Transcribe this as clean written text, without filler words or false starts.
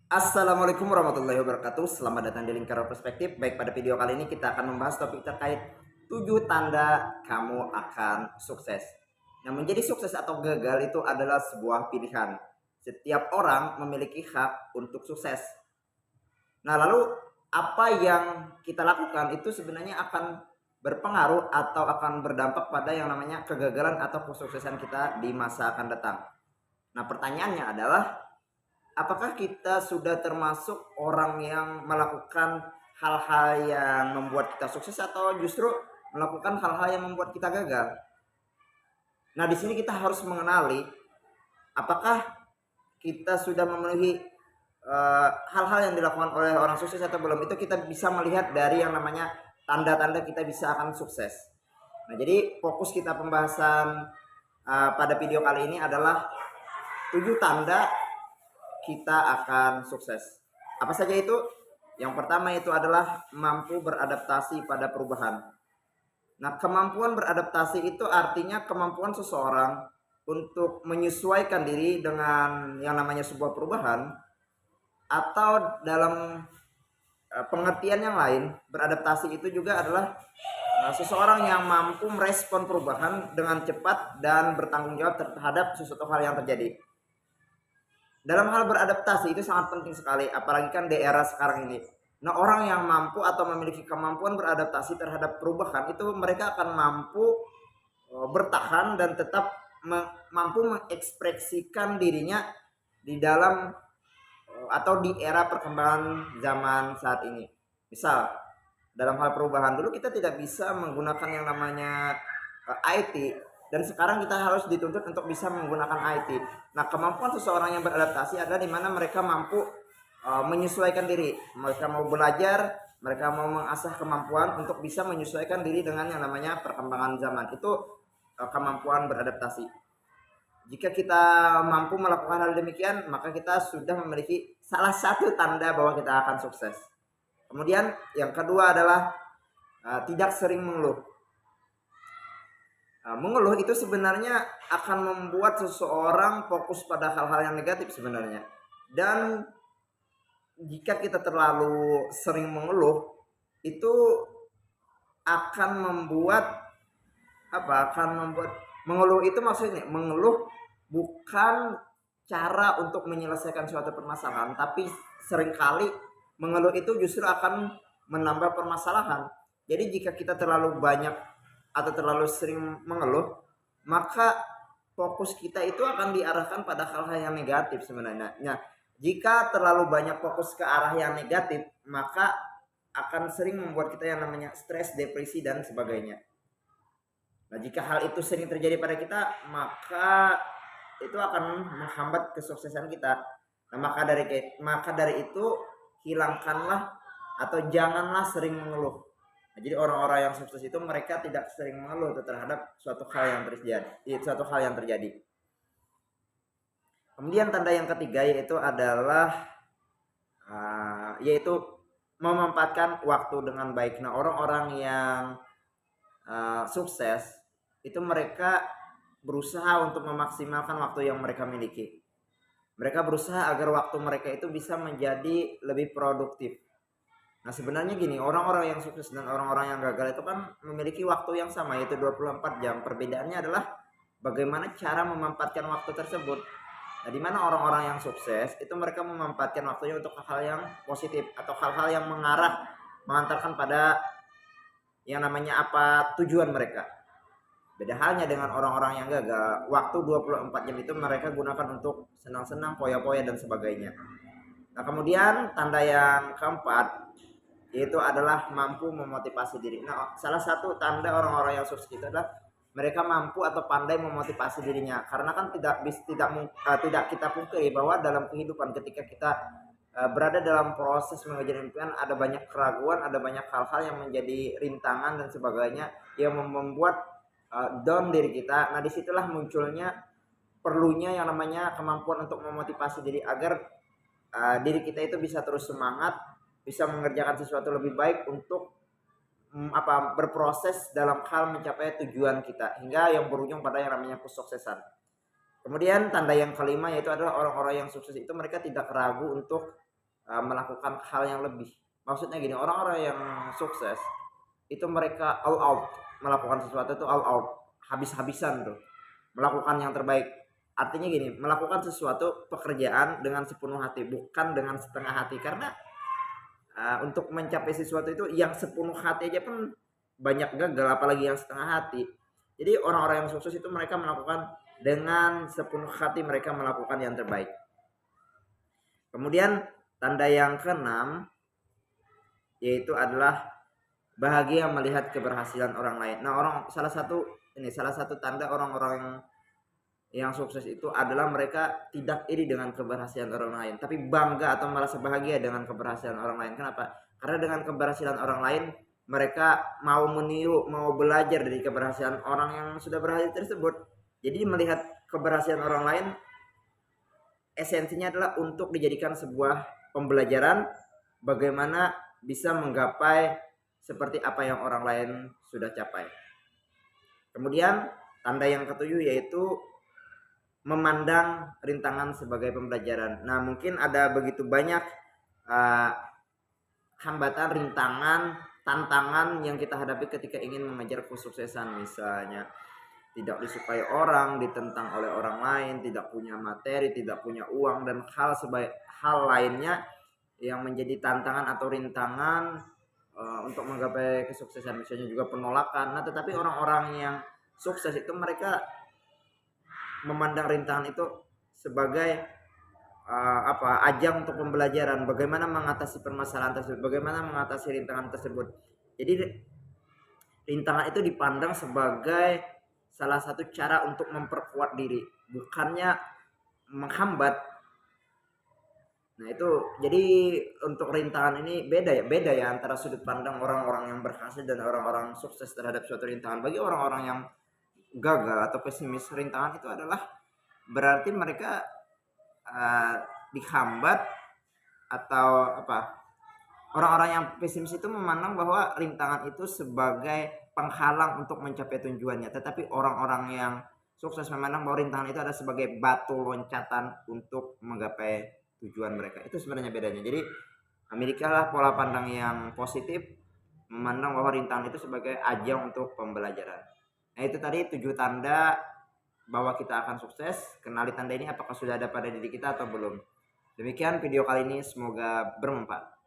Assalamualaikum warahmatullahi wabarakatuh. Selamat datang di Lingkaran Perspektif. Baik, pada video kali ini kita akan membahas topik terkait 7 tanda kamu akan sukses. Nah, menjadi sukses atau gagal itu adalah sebuah pilihan. Setiap orang memiliki hak untuk sukses. Nah, lalu apa yang kita lakukan itu sebenarnya akan berpengaruh atau akan berdampak pada yang namanya kegagalan atau kesuksesan kita di masa akan datang. Nah, pertanyaannya adalah apakah kita sudah termasuk orang yang melakukan hal-hal yang membuat kita sukses atau justru melakukan hal-hal yang membuat kita gagal? Nah, di sini kita harus mengenali apakah kita sudah memenuhi hal-hal yang dilakukan oleh orang sukses atau belum. Itu kita bisa melihat dari yang namanya tanda-tanda kita bisa akan sukses. Nah, jadi fokus kita pembahasan pada video kali ini adalah 7 tanda kita akan sukses. Apa saja itu? Yang pertama itu adalah mampu beradaptasi pada perubahan. Nah, kemampuan beradaptasi itu artinya kemampuan seseorang untuk menyesuaikan diri dengan yang namanya sebuah perubahan, atau dalam pengertian yang lain, beradaptasi itu juga adalah seseorang yang mampu merespon perubahan dengan cepat dan bertanggung jawab terhadap sesuatu hal yang terjadi. Dalam hal beradaptasi itu sangat penting sekali, apalagi kan di era sekarang ini. Nah, orang yang mampu atau memiliki kemampuan beradaptasi terhadap perubahan itu mereka akan mampu bertahan dan tetap mampu mengekspresikan dirinya di dalam atau di era perkembangan zaman saat ini. Misal, dalam hal perubahan dulu kita tidak bisa menggunakan yang namanya IT, dan sekarang kita harus dituntut untuk bisa menggunakan IT. Nah, kemampuan seseorang yang beradaptasi adalah di mana mereka mampu menyesuaikan diri. Mereka mau belajar, mereka mau mengasah kemampuan untuk bisa menyesuaikan diri dengan yang namanya perkembangan zaman. Itu kemampuan beradaptasi. Jika kita mampu melakukan hal demikian, maka kita sudah memiliki salah satu tanda bahwa kita akan sukses. Kemudian yang kedua adalah tidak sering mengeluh. Mengeluh itu sebenarnya akan membuat seseorang fokus pada hal-hal yang negatif sebenarnya. Dan jika kita terlalu sering mengeluh, itu akan membuat apa? Akan membuat mengeluh itu maksudnya mengeluh bukan cara untuk menyelesaikan suatu permasalahan, tapi seringkali mengeluh itu justru akan menambah permasalahan. Jadi jika kita terlalu banyak atau terlalu sering mengeluh, maka fokus kita itu akan diarahkan pada hal-hal yang negatif sebenarnya. Nah, jika terlalu banyak fokus ke arah yang negatif, maka akan sering membuat kita yang namanya stres, depresi, dan sebagainya. Nah, jika hal itu sering terjadi pada kita, maka itu akan menghambat kesuksesan kita. Nah, maka dari itu hilangkanlah atau janganlah sering mengeluh. Nah, jadi orang-orang yang sukses itu mereka tidak sering mengeluh terhadap suatu hal yang terjadi. Kemudian tanda yang ketiga yaitu memanfaatkan waktu dengan baik. Nah, orang-orang yang sukses itu mereka berusaha untuk memaksimalkan waktu yang mereka miliki. Mereka berusaha agar waktu mereka itu bisa menjadi lebih produktif. Nah, sebenarnya gini, orang-orang yang sukses dan orang-orang yang gagal itu kan memiliki waktu yang sama, yaitu 24 jam. Perbedaannya adalah bagaimana cara memanfaatkan waktu tersebut. Nah, di mana orang-orang yang sukses itu mereka memanfaatkan waktunya untuk hal-hal yang positif atau hal-hal yang mengantarkan pada yang namanya apa tujuan mereka. Beda halnya dengan orang-orang yang gagal, waktu 24 jam itu mereka gunakan untuk senang-senang, poya-poya, dan sebagainya. Nah, kemudian tanda yang keempat yaitu adalah mampu memotivasi diri. Nah, salah satu tanda orang-orang yang sukses itu adalah mereka mampu atau pandai memotivasi dirinya. Karena kan tidak kita pungkiri bahwa dalam kehidupan ketika kita berada dalam proses mengejar impian, ada banyak keraguan, ada banyak hal-hal yang menjadi rintangan dan sebagainya yang membuat down diri kita. Nah, disitulah munculnya perlunya yang namanya kemampuan untuk memotivasi diri agar diri kita itu bisa terus semangat, bisa mengerjakan sesuatu lebih baik untuk berproses dalam hal mencapai tujuan kita hingga yang berujung pada yang namanya kesuksesan. Kemudian tanda yang kelima yaitu adalah orang-orang yang sukses itu mereka tidak ragu untuk melakukan hal yang lebih. Maksudnya gini, orang-orang yang sukses itu mereka all out melakukan sesuatu, itu all out, habis-habisan tuh melakukan yang terbaik. Artinya gini, melakukan sesuatu pekerjaan dengan sepenuh hati, bukan dengan setengah hati. Karena untuk mencapai sesuatu itu yang sepenuh hati aja pun banyak gagal, apalagi yang setengah hati. Jadi orang-orang yang sukses itu mereka melakukan dengan sepenuh hati, mereka melakukan yang terbaik. Kemudian tanda yang keenam yaitu adalah bahagia melihat keberhasilan orang lain. Nah, salah satu tanda orang-orang yang sukses itu adalah mereka tidak iri dengan keberhasilan orang lain, tapi bangga atau merasa bahagia dengan keberhasilan orang lain. Kenapa? Karena dengan keberhasilan orang lain mereka mau meniru, mau belajar dari keberhasilan orang yang sudah berhasil tersebut. Jadi melihat keberhasilan orang lain esensinya adalah untuk dijadikan sebuah pembelajaran bagaimana bisa menggapai seperti apa yang orang lain sudah capai. Kemudian tanda yang ketujuh yaitu memandang rintangan sebagai pembelajaran. Nah, mungkin ada begitu banyak hambatan, rintangan, tantangan yang kita hadapi ketika ingin mengejar kesuksesan. Misalnya tidak disukai orang, ditentang oleh orang lain, tidak punya materi, tidak punya uang, dan hal lainnya yang menjadi tantangan atau rintangan untuk menggapai kesuksesan. Misalnya juga penolakan. Nah, tetapi orang-orang yang sukses itu mereka memandang rintangan itu sebagai ajang untuk pembelajaran bagaimana mengatasi permasalahan tersebut, bagaimana mengatasi rintangan tersebut. Jadi rintangan itu dipandang sebagai salah satu cara untuk memperkuat diri, bukannya menghambat. Nah, itu jadi untuk rintangan ini beda ya antara sudut pandang orang-orang yang berhasil dan orang-orang sukses terhadap suatu rintangan. Bagi orang-orang yang gagal atau pesimis, rintangan itu adalah berarti mereka dihambat atau apa. Orang-orang yang pesimis itu memandang bahwa rintangan itu sebagai penghalang untuk mencapai tujuannya, tetapi orang-orang yang sukses memandang bahwa rintangan itu adalah sebagai batu loncatan untuk menggapai tujuan mereka. Itu sebenarnya bedanya. Jadi milikilah pola pandang yang positif, memandang bahwa rintangan itu sebagai ajang untuk pembelajaran. Nah, itu tadi 7 tanda bahwa kita akan sukses. Kenali tanda ini apakah sudah ada pada diri kita atau belum. Demikian video kali ini, semoga bermanfaat.